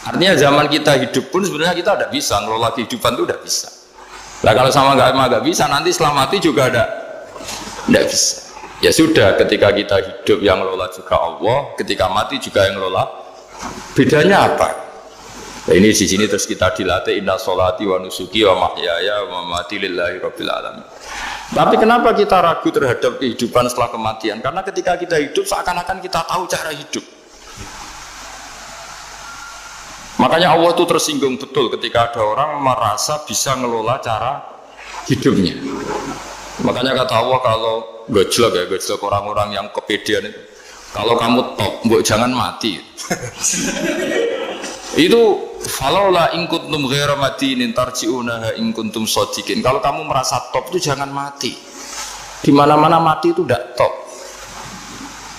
Artinya zaman kita hidup pun sebenarnya kita tidak bisa ngelola kehidupan itu tidak bisa. Nah kalau sama nggak bisa nanti setelah mati juga tidak bisa. Ya sudah, ketika kita hidup yang ngelola juga Allah, ketika mati juga yang ngelola. Bedanya apa? Nah, ini di sini terus kita dilatih inna sholati wa nusuki wa mahyaya wa mamati lillahi rabbil alamin. Tapi kenapa kita ragu terhadap kehidupan setelah kematian? Karena ketika kita hidup seakan-akan kita tahu cara hidup. Makanya Allah itu tersinggung betul ketika ada orang merasa bisa ngelola cara hidupnya. Makanya kata Allah kalau gojlok orang-orang yang kepedean itu, kalau kamu top, mbok jangan mati. Itu falaula in kuntum ghaira madinin tarji'unaha in kuntum shadiqin. Kalau kamu merasa top itu jangan mati. Di mana-mana mati itu tidak top.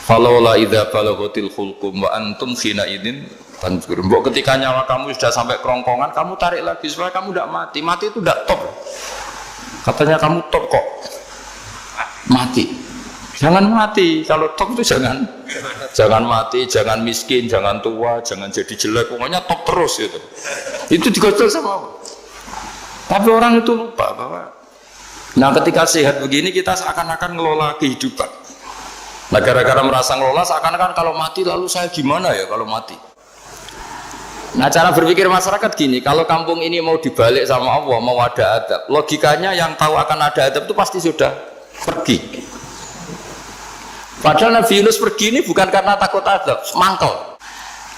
Falaula idza balaghatil khulqum wa antum khina idin tanzur. Mbok ketika nyawa kamu sudah sampai kerongkongan, kamu tarik lagi supaya kamu tidak mati. Mati itu tidak top. Katanya kamu top kok. Mati. Jangan mati. Kalau top itu jangan mati, jangan miskin, jangan tua, jangan jadi jelek. Pokoknya top terus gitu. Itu digojol sama Allah. Tapi orang itu lupa bahwa nah ketika sehat begini kita seakan-akan ngelola kehidupan. Nah gara-gara merasa ngelola seakan-akan kalau mati lalu saya gimana ya kalau mati. Nah cara berpikir masyarakat gini, kalau kampung ini mau dibalik sama Allah, mau ada adab, logikanya yang tahu akan ada adab itu pasti sudah pergi. Padahal Nabi Yunus pergi ini bukan karena takut adab, mangkel.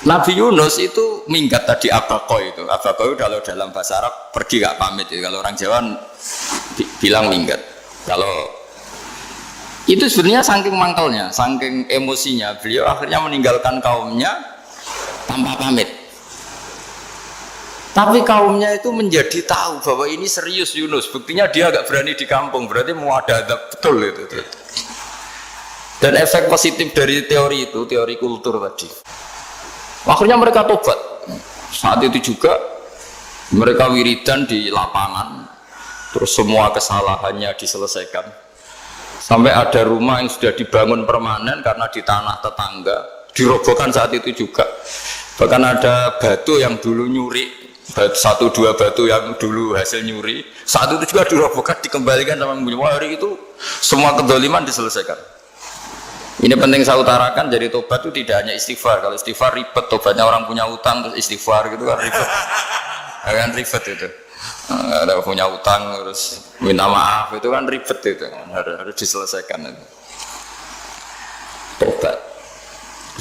Nabi Yunus itu minggat tadi abaqo itu. Abaqo itu kalau dalam bahasa Arab pergi gak pamit ya. Kalau orang Jawa bilang minggat. Kalau itu sebenarnya saking mangkelnya, saking emosinya, beliau akhirnya meninggalkan kaumnya tanpa pamit. Tapi kaumnya itu menjadi tahu bahwa ini serius Yunus. Buktinya dia agak berani di kampung, berarti mau ada adab betul itu. Dan efek positif dari teori itu, teori kultur tadi. Akhirnya mereka tobat. Saat itu juga mereka wiridan di lapangan, terus semua kesalahannya diselesaikan. Sampai ada rumah yang sudah dibangun permanen karena di tanah tetangga, dirobohkan saat itu juga. Bahkan ada batu yang dulu nyuri, satu dua batu yang dulu hasil nyuri, saat itu juga dirobohkan, dikembalikan sama penghuni. Hari itu semua kedoliman diselesaikan. Ini penting saya utarakan, jadi tobat itu tidak hanya istighfar. Kalau istighfar ribet, tobatnya orang punya utang terus istighfar gitu kan ribet. Kan ribet itu. Ada punya utang terus minta maaf itu kan ribet itu. Harus diselesaikan itu. Tobat.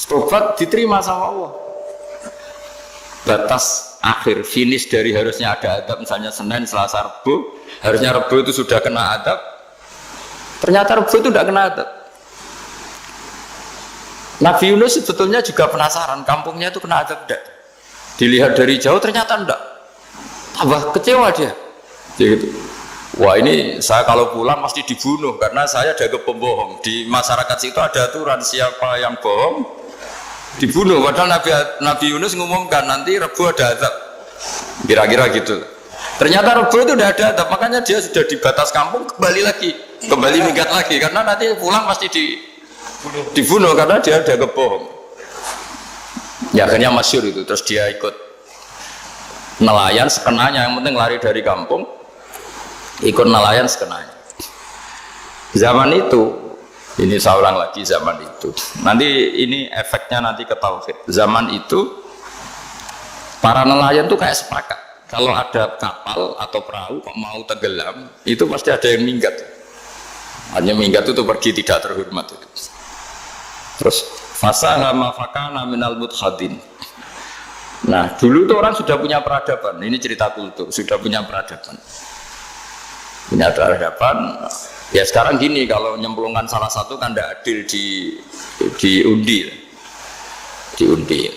Tobat diterima sama Allah. Batas akhir finish dari harusnya ada adab, misalnya Senin, Selasa, Rabu, harusnya Rabu itu sudah kena adab. Ternyata Rabu itu tidak kena adab. Nabi Yunus sebetulnya juga penasaran kampungnya itu kena adab tidak. Dilihat dari jauh ternyata tidak. Tambah kecewa dia. Gitu. Wah ini saya kalau pulang pasti dibunuh karena saya jaga pembohong. Di masyarakat situ ada aturan siapa yang bohong dibunuh. Padahal Nabi Yunus ngumumkan nanti Rebu ada adab. Kira-kira gitu. Ternyata Rebu itu udah ada adab, makanya dia sudah di batas kampung kembali minggat lagi karena nanti pulang pasti dibunuh karena dia ada kebohong. Ya akhirnya masyhur itu, terus dia ikut nelayan sekenanya, yang penting lari dari kampung, ikut nelayan sekenanya. Zaman itu, ini saya ulang lagi zaman itu. Nanti ini efeknya nanti ke tauhid. Zaman itu para nelayan tuh kayak sepakat. Kalau ada kapal atau perahu kok mau tenggelam, itu pasti ada yang minggat. Hanya minggat itu pergi tidak terhormat itu. Terus fasahama fakana minal mudhadin. Nah dulu tuh orang sudah punya peradaban. Ini cerita kultur, sudah punya peradaban. Punya peradaban. Ya sekarang gini, kalau nyemplungkan salah satu kan tidak adil diundi.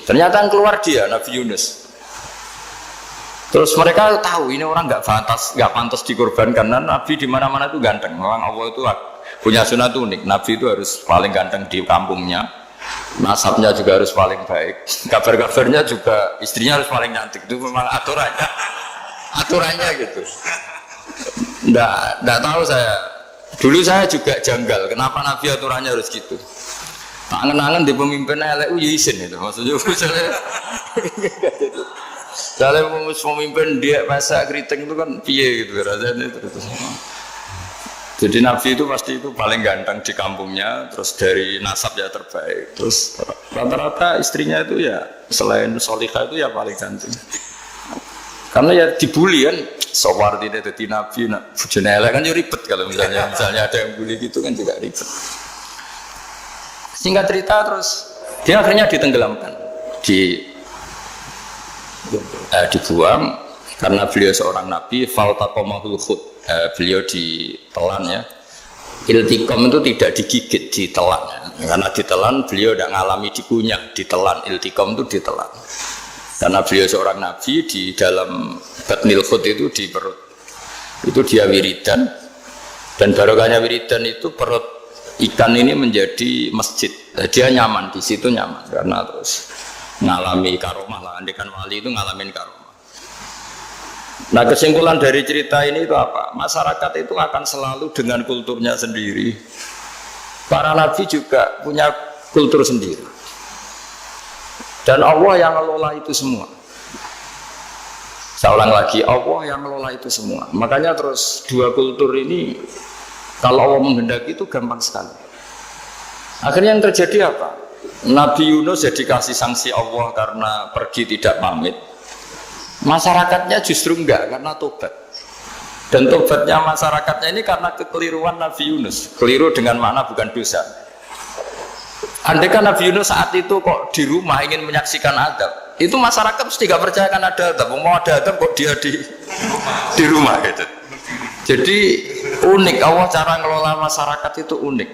Ternyata yang keluar dia Nabi Yunus. Terus mereka tahu ini orang nggak pantas dikorbankan karena Nabi di mana-mana itu ganteng. Memang Allah itu punya sunat unik. Nabi itu harus paling ganteng di kampungnya. Nasabnya juga harus paling baik. Kabar-kabarnya juga istrinya harus paling cantik. Itu memang aturannya gitu. Nggak tahu saya. Dulu saya juga janggal. Kenapa Nabi aturannya harus gitu? Angen-angen di pemimpin elek ya isin itu maksudnya. Misalnya pemimpin dia masak keriting itu kan piye gitu rasanya itu. Jadi Nabi itu pasti itu paling ganteng di kampungnya, terus dari nasab ya terbaik, terus rata-rata istrinya itu ya selain solihah itu ya paling ganteng. Karena ya dibully kan, Sawardi itu jadi Nabi, bujone elek kan ya ribet kalau misalnya ada yang bully gitu kan juga ribet. Singkat cerita terus dia akhirnya ditenggelamkan, dibuang karena beliau seorang Nabi, faltaqamahul khut. Beliau ditelan ya. Iltiqam itu tidak digigit, ditelan ya. Karena ditelan beliau tidak mengalami dikunyah, ditelan. Iltiqam itu ditelan. Karena beliau seorang nabi di dalam batnil khut itu di perut. Itu dia wiridan. Dan barokahnya wiridan itu perut ikan ini menjadi masjid. Dia nyaman di situ nyaman karena terus mengalami karomah lah. Andekan wali itu ngalamin karomah. Nah kesimpulan dari cerita ini itu apa? Masyarakat itu akan selalu dengan kulturnya sendiri. Para nabi juga punya kultur sendiri. Dan Allah yang ngelola itu semua. Saya ulang lagi, Allah yang ngelola itu semua. Makanya terus dua kultur ini kalau Allah menghendaki itu gampang sekali. Akhirnya yang terjadi apa? Nabi Yunus jadi kasih sanksi Allah karena pergi tidak pamit. Masyarakatnya justru enggak karena tobat. Dan tobatnya masyarakatnya ini karena kekeliruan Nabi Yunus. Keliru dengan makna bukan dosa. Andai kan Nabi Yunus saat itu kok di rumah ingin menyaksikan adab, itu masyarakat mesti gak percaya kan ada adab. Mau ada adab kok dia di rumah gitu. Jadi unik, Allah cara ngelola masyarakat itu unik.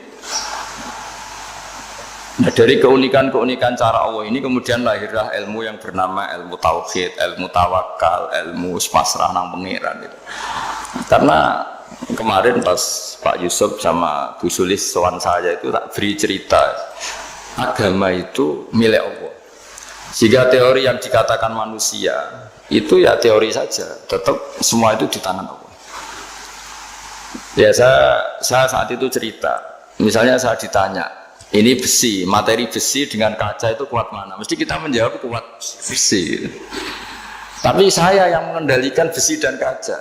Nah dari keunikan-keunikan cara Allah ini kemudian lahirlah ilmu yang bernama ilmu tauhid, ilmu tawakal, ilmu pasrah nang pengiran gitu. Karena kemarin pas Pak Yusuf sama Bu Sulis sowan saya itu tak beri cerita agama itu milik Allah. Jika teori yang dikatakan manusia itu ya teori saja, tetap semua itu di tangan Allah. Ya saya saat itu cerita, misalnya saya ditanya, ini besi, materi besi dengan kaca itu kuat mana? Mesti kita menjawab kuat besi. Tapi saya yang mengendalikan besi dan kaca.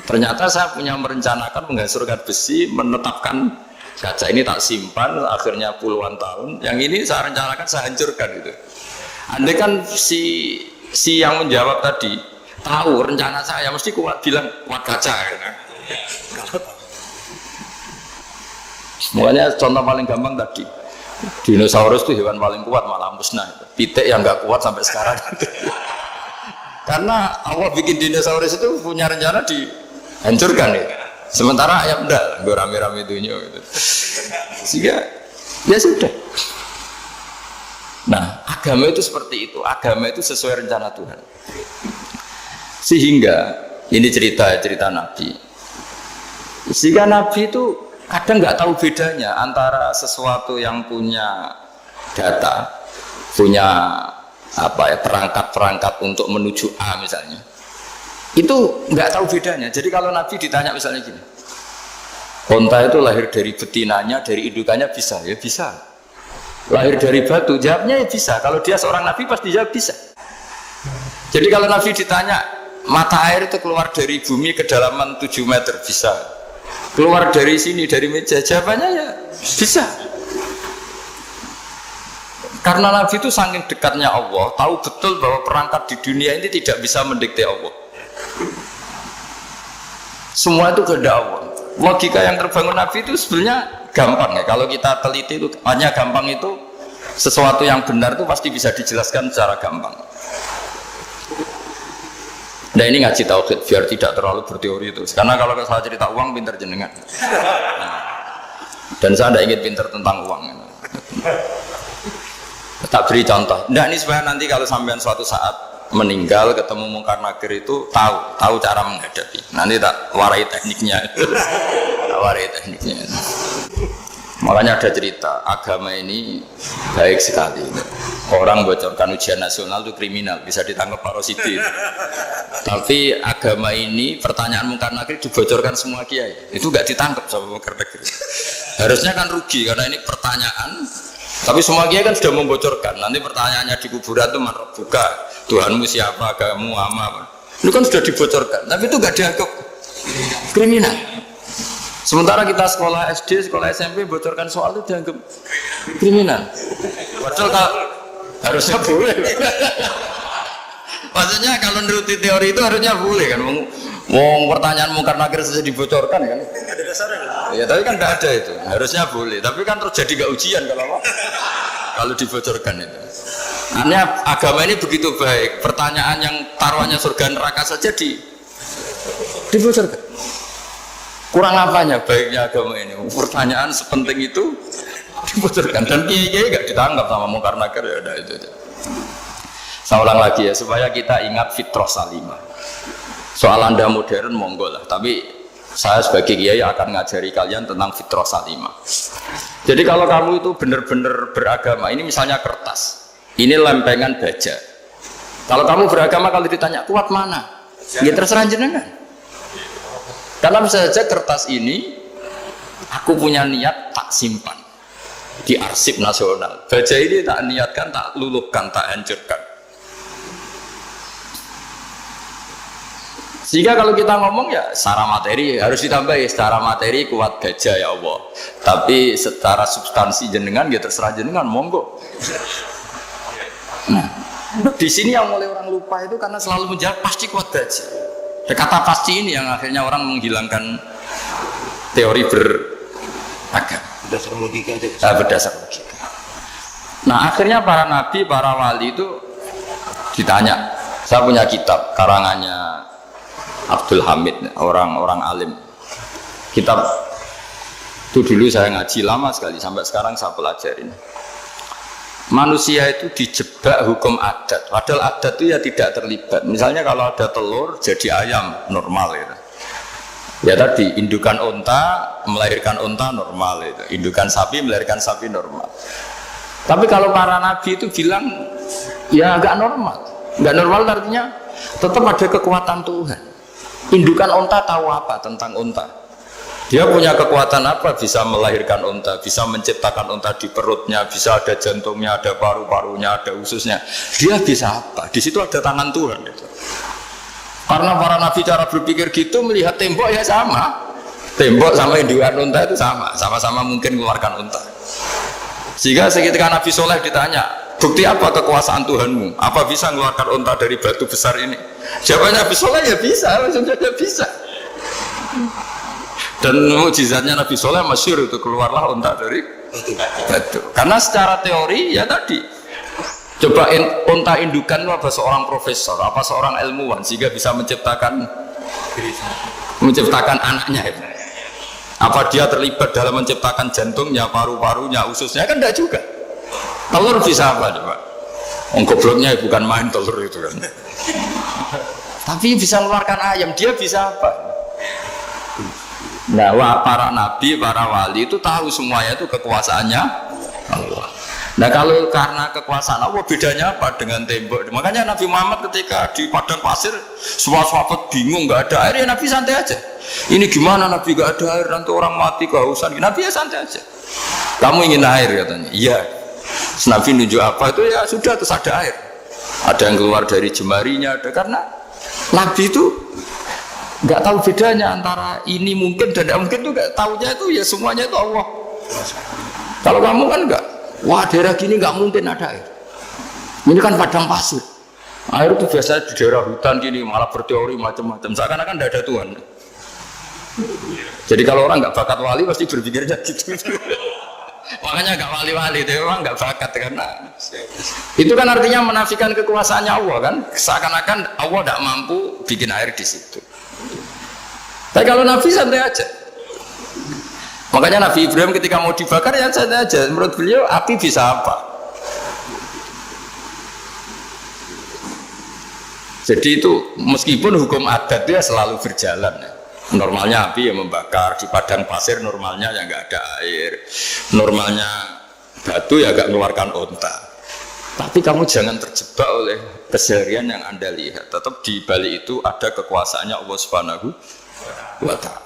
Ternyata saya punya merencanakan menghancurkan besi, menetapkan kaca ini tak simpan, akhirnya puluhan tahun. Yang ini saya rencanakan saya hancurkan gitu. Andai kan si yang menjawab tadi tahu rencana saya mesti kuat bilang kuat kaca. Gitu. Semuanya contoh paling gampang tadi. Dinosaurus itu hewan paling kuat malah musnah. Pitik yang nggak kuat sampai sekarang. Karena Allah bikin dinosaurus itu punya rencana dihancurkan ya. Sementara ayam enggak, gue rame-rame dunia gitu. Sehingga ya sudah. Nah, agama itu seperti itu. Agama itu sesuai rencana Tuhan. Sehingga ini cerita Nabi. Sehingga Nabi itu kadang nggak tahu bedanya antara sesuatu yang punya data, punya perangkat-perangkat untuk menuju A misalnya, itu nggak tahu bedanya. Jadi kalau Nabi ditanya misalnya gini, onta itu lahir dari betinanya, dari indukannya bisa, ya bisa. Lahir dari batu, jawabnya ya bisa. Kalau dia seorang Nabi pasti jawab bisa. Jadi kalau Nabi ditanya mata air itu keluar dari bumi kedalaman 7 meter, bisa. Keluar dari sini, dari meja, jawabannya ya bisa. Karena Nabi itu saking dekatnya Allah, tahu betul bahwa perangkat di dunia ini tidak bisa mendikte Allah. Semua itu kehendak Allah. Logika yang terbangun Nabi itu sebenarnya gampang ya. Kalau kita teliti itu hanya gampang itu, sesuatu yang benar itu pasti bisa dijelaskan secara gampang. Nah ini ngaji tauhid biar tidak terlalu berteori itu. Karena kalau saya cerita uang pinter jenengan. Nah, dan saya tidak ingin pinter tentang uang. Tak beri contoh. Nah ini supaya nanti kalau sampean suatu saat meninggal ketemu mungkar nakir itu tahu cara menghadapi. Nanti tak warai tekniknya. Tak warai tekniknya. Makanya ada cerita, agama ini baik sekali. Orang bocorkan ujian nasional itu kriminal, bisa ditangkap Pak Rosidi. Tapi agama ini, pertanyaan mungkar nakir dibocorkan semua kiai. Itu nggak ditangkap sama mungkar nakir. Harusnya kan rugi, karena ini pertanyaan Tapi semua kiai kan sudah membocorkan. Nanti pertanyaannya di kuburan itu man buka, Tuhanmu siapa, agamamu apa. Itu kan sudah dibocorkan. Tapi itu nggak dianggap kriminal. Sementara kita sekolah SD, sekolah SMP bocorkan soal itu dianggap kriminal. Padahal harusnya boleh. Maksudnya kalau menuruti teori itu harusnya boleh kan. Mau pertanyaan mungkar nakir saja dibocorkan kan? Ada dasarnya kan? Ya tapi kan tidak ada itu. Harusnya boleh. Tapi kan terus jadi nggak ujian kalau apa? Kalau dibocorkan itu. Artinya agama ini begitu baik. Pertanyaan yang taruhannya surga neraka saja dibocorkan. Kurang apanya baiknya agama ini? Pertanyaan sepenting itu dibocorkan. Dan kiai-kiai nggak ditangkap sama mungkar nakir ya udah itu. Saya ulang lagi ya supaya kita ingat fitrah salimah. Soal Anda modern monggo lah, tapi saya sebagai kiai akan ngajari kalian tentang fitrah salimah. Jadi kalau kamu itu benar-benar beragama, ini misalnya kertas, ini lempengan baja. Kalau kamu beragama kalau ditanya kuat mana, ya terserah jenengan. Karena bisa saja kertas ini aku punya niat tak simpan di arsip nasional. Baja ini tak niatkan, tak luluhkan, tak hancurkan. Sehingga kalau kita ngomong ya secara materi harus ditambahi, secara materi kuat baja ya Allah. Tapi secara substansi jenengan ya terserah jenengan monggo. Nah, di sini yang mulai orang lupa itu karena selalu menjawab pasti kuat baja. Kata pasti ini yang akhirnya orang menghilangkan teori beragama. Berdasar logika. Berdasar logika. Nah akhirnya para nabi, para wali itu ditanya. Saya punya kitab karangannya Abdul Hamid, orang alim. Kitab itu dulu saya ngaji lama sekali, sampai sekarang saya pelajarin. Manusia itu dijebak hukum adat, padahal adat itu ya tidak terlibat. Misalnya kalau ada telur jadi ayam normal gitu. Ya tadi indukan unta melahirkan unta normal itu, indukan sapi melahirkan sapi normal. Tapi kalau para nabi itu bilang ya nggak normal, nggak normal artinya tetap ada kekuatan Tuhan. Indukan unta tahu apa tentang unta? Dia punya kekuatan apa? Bisa melahirkan unta, bisa menciptakan unta di perutnya, bisa ada jantungnya, ada paru-parunya, ada ususnya. Dia bisa apa? Di situ ada tangan Tuhan. Gitu. Karena para nabi cara berpikir gitu melihat tembok ya sama. Tembok sama indukan unta itu sama-sama mungkin mengeluarkan unta. Sehingga ketika Nabi Soleh ditanya, bukti apa kekuasaan Tuhanmu? Apa bisa mengeluarkan unta dari batu besar ini? Jawabannya Nabi Soleh ya bisa, langsung saja bisa. Dan mukjizatnya Nabi Soleh masyhur itu keluarlah unta dari batu. Karena secara teori ya tadi, coba unta indukan itu apa seorang profesor, apa seorang ilmuwan sehingga bisa menciptakan anaknya itu. Apa dia terlibat dalam menciptakan jantungnya, paru-parunya, ususnya kan tidak juga. Telur bisa apa coba? Gobloknya bukan main telur itu kan. Tapi bisa mengeluarkan ayam, dia bisa apa? Nah, para nabi, para wali itu tahu semuanya itu kekuasaannya Allah. Nah, kalau karena kekuasaan Allah bedanya apa dengan tembok? Makanya Nabi Muhammad ketika di padang pasir, semua sahabat bingung nggak ada air, ya Nabi santai aja. Ini gimana Nabi nggak ada air, nanti orang mati kehausan. Nabi ya santai aja. Kamu ingin air katanya? Iya. Nabi nunjuk apa itu ya sudah terus ada air. Ada yang keluar dari jemarinya, ada karena Nabi itu nggak tahu bedanya antara ini mungkin dan tidak mungkin itu nggak tahunya itu ya semuanya itu Allah. Kalau kamu kan nggak, wah daerah gini nggak mungkin ada air. Ini kan padang pasir. Air itu biasanya di daerah hutan gini malah berteori macam-macam. Seakan-akan tidak ada Tuhan. Jadi kalau orang nggak bakat wali pasti berpikirnya gitu. Makanya nggak wali-wali itu orang nggak bakat karena itu kan artinya menafikan kekuasaannya Allah kan. Seakan-akan Allah tidak mampu bikin air di situ. Tapi kalau Nabi santai aja. Makanya Nabi Ibrahim ketika mau dibakar ya santai aja. Menurut beliau api bisa apa? Jadi itu meskipun hukum adat dia selalu berjalan. Normalnya api yang membakar di padang pasir, normalnya ya nggak ada air. Normalnya batu ya nggak mengeluarkan unta. Tapi kamu jangan terjebak oleh keseharian yang Anda lihat. Tetap di balik itu ada kekuasaannya Allah Subhanahu wa Ta'ala.